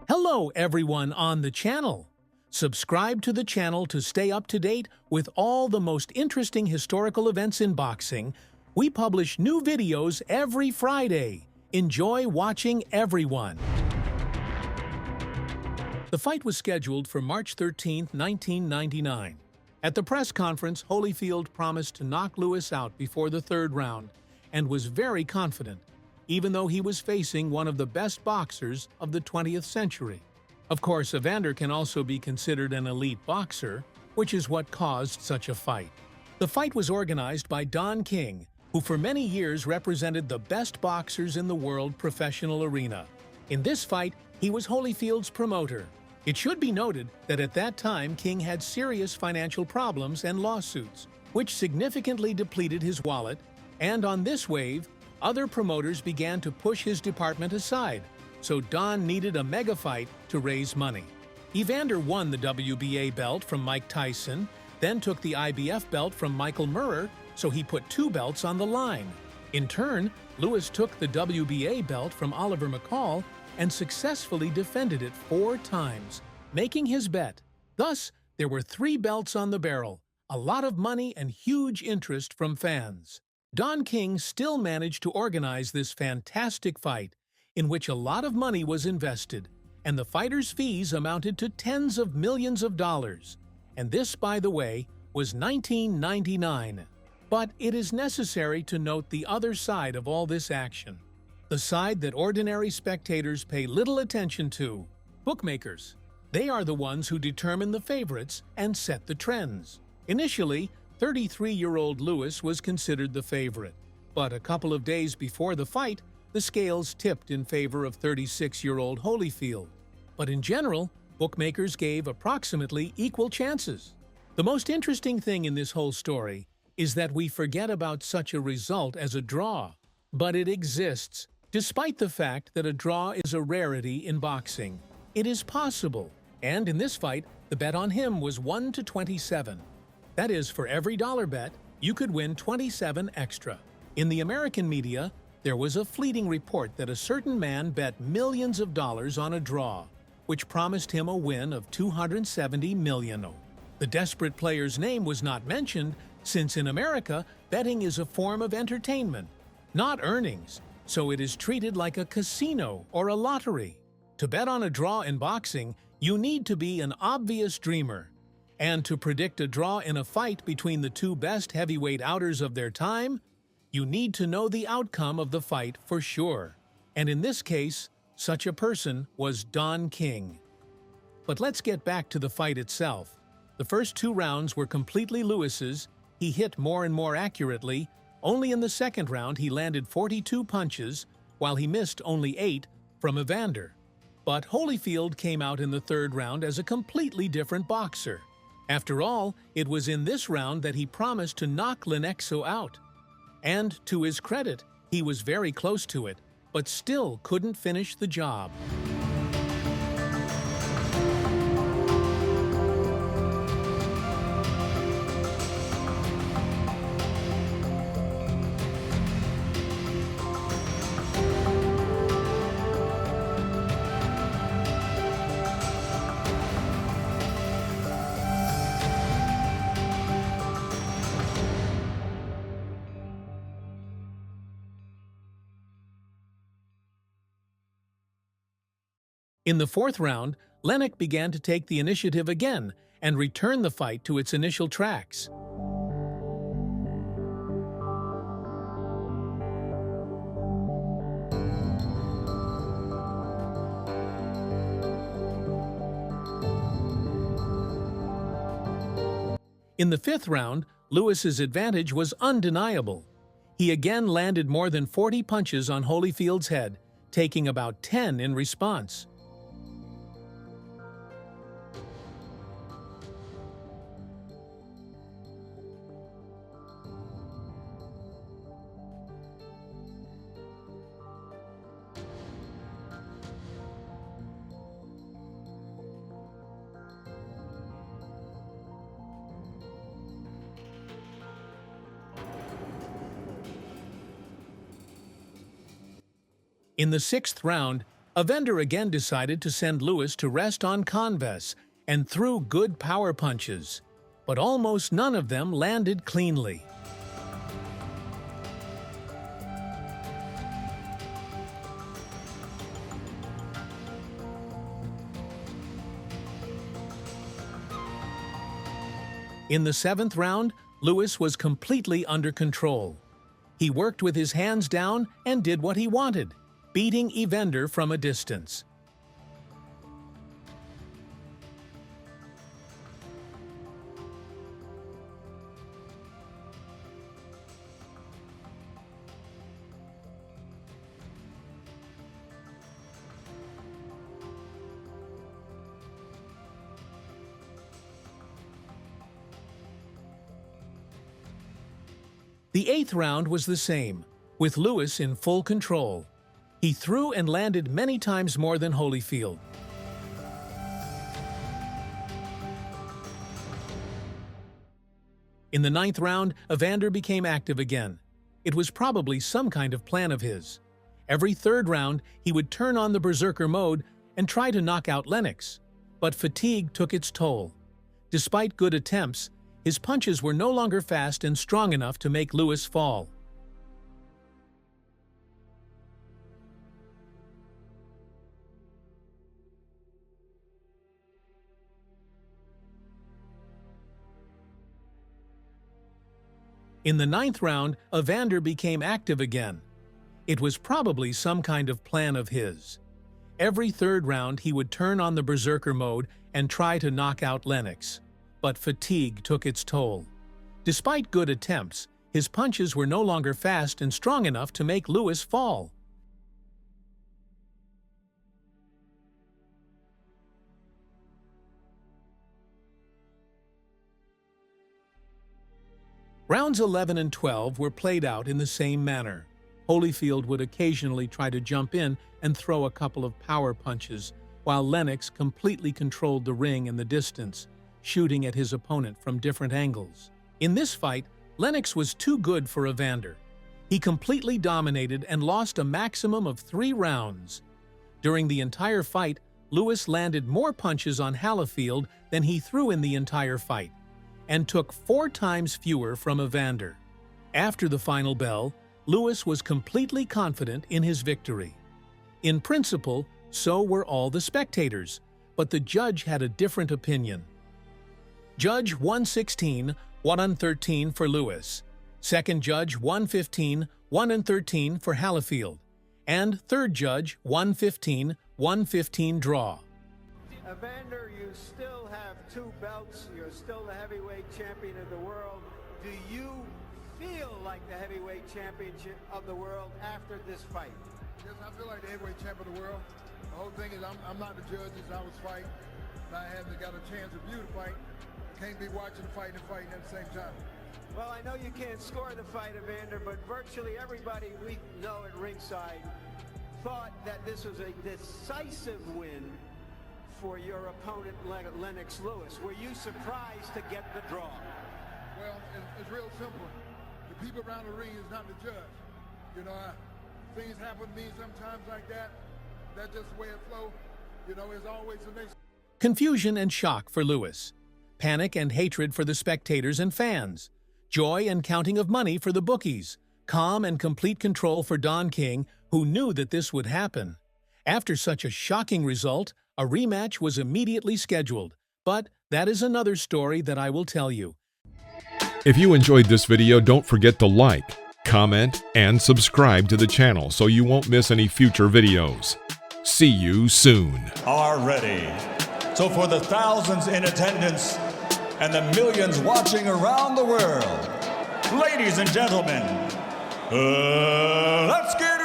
Hello everyone on the channel. Subscribe to the channel to stay up to date with all the most interesting historical events in boxing. We publish new videos every Friday. Enjoy watching, everyone. The fight was scheduled for March 13, 1999. At the press conference, Holyfield promised to knock Lewis out before the third round and was very confident, even though he was facing one of the best boxers of the 20th century. Of course, Evander can also be considered an elite boxer, which is what caused such a fight. The fight was organized by Don King, who for many years represented the best boxers in the world professional arena. In this fight, he was Holyfield's promoter. It should be noted that at that time King had serious financial problems and lawsuits, which significantly depleted his wallet, and on this wave, other promoters began to push his department aside, so Don needed a mega fight to raise money. Evander won the WBA belt from Mike Tyson, then took the IBF belt from Michael Murrer, so he put two belts on the line. In turn, Lewis took the WBA belt from Oliver McCall and successfully defended it 4 times, making his bet. Thus, there were 3 belts on the barrel, a lot of money and huge interest from fans. Don King still managed to organize this fantastic fight, in which a lot of money was invested, and the fighters' fees amounted to tens of millions of dollars. And this, by the way, was 1999. But it is necessary to note the other side of all this action. The side that ordinary spectators pay little attention to: bookmakers. They are the ones who determine the favorites and set the trends. Initially, 33-year-old Lewis was considered the favorite, but a couple of days before the fight, the scales tipped in favor of 36-year-old Holyfield. But in general, bookmakers gave approximately equal chances. The most interesting thing in this whole story is that we forget about such a result as a draw, but it exists. Despite the fact that a draw is a rarity in boxing, it is possible, and in this fight, the bet on him was 1-27. That is, for every dollar bet, you could win 27 extra. In the American media, there was a fleeting report that a certain man bet millions of dollars on a draw, which promised him a win of $270 million. The desperate player's name was not mentioned, since in America, betting is a form of entertainment, not earnings, so it is treated like a casino or a lottery. To bet on a draw in boxing, you need to be an obvious dreamer. And to predict a draw in a fight between the 2 best heavyweight outers of their time, you need to know the outcome of the fight for sure. And in this case, such a person was Don King. But let's get back to the fight itself. The first 2 rounds were completely Lewis's. He hit more and more accurately. Only in the second round he landed 42 punches, while he missed only 8 from Evander. But Holyfield came out in the third round as a completely different boxer. After all, it was in this round that he promised to knock Lenexo out. And to his credit, he was very close to it, but still couldn't finish the job. In the fourth round, Lennox began to take the initiative again and return the fight to its initial tracks. In the fifth round, Lewis's advantage was undeniable. He again landed more than 40 punches on Holyfield's head, taking about 10 in response. In the sixth round, Evander again decided to send Lewis to rest on canvas and threw good power punches, but almost none of them landed cleanly. In the 7th round, Lewis was completely under control. He worked with his hands down and did what he wanted, beating Evander from a distance. The 8th round was the same, with Lewis in full control. He threw and landed many times more than Holyfield. In the 9th round, Evander became active again. It was probably some kind of plan of his. Every 3rd round, he would turn on the berserker mode and try to knock out Lennox, but fatigue took its toll. Despite good attempts, his punches were no longer fast and strong enough to make Lewis fall. In the 9th round, Evander became active again. It was probably some kind of plan of his. Every 3rd round, he would turn on the berserker mode and try to knock out Lennox, but fatigue took its toll. Despite good attempts, his punches were no longer fast and strong enough to make Lewis fall. Rounds 11 and 12 were played out in the same manner. Holyfield would occasionally try to jump in and throw a couple of power punches, while Lennox completely controlled the ring and the distance, shooting at his opponent from different angles. In this fight, Lennox was too good for Evander. He completely dominated and lost a maximum of 3 rounds. During the entire fight, Lewis landed more punches on Holyfield than he threw in the entire fight, and took 4 times fewer from Evander. After the final bell, Lewis was completely confident in his victory. In principle, so were all the spectators, but the judge had a different opinion. Judge 116, 1-13 for Lewis. Second judge 115, 1-13 for Holyfield. And third judge 115, 115 draw. Evander, you still have 2 belts. You're still the heavyweight champion of the world. Do you feel like the heavyweight championship of the world after this fight? Yes, I feel like the heavyweight champion of the world. The whole thing is I'm not the judge as I was fighting. I haven't got a chance to view the fight. Can't be watching the fight and fighting at the same time. Well, I know you can't score the fight, Evander, but virtually everybody we know at ringside thought that this was a decisive win for your opponent, Lennox Lewis. Were you surprised to get the draw? Well, it's real simple. The people around the ring is not the judge. You know, things happen to me sometimes like that. That's just the way it flows. You know, it's always the next. Confusion and shock for Lewis. Panic and hatred for the spectators and fans. Joy and counting of money for the bookies. Calm and complete control for Don King, who knew that this would happen. After such a shocking result, a rematch was immediately scheduled, but that is another story that I will tell you. If you enjoyed this video, don't forget to like, comment, and subscribe to the channel so you won't miss any future videos. See you soon. Are ready. So for the thousands in attendance and the millions watching around the world, ladies and gentlemen, let's get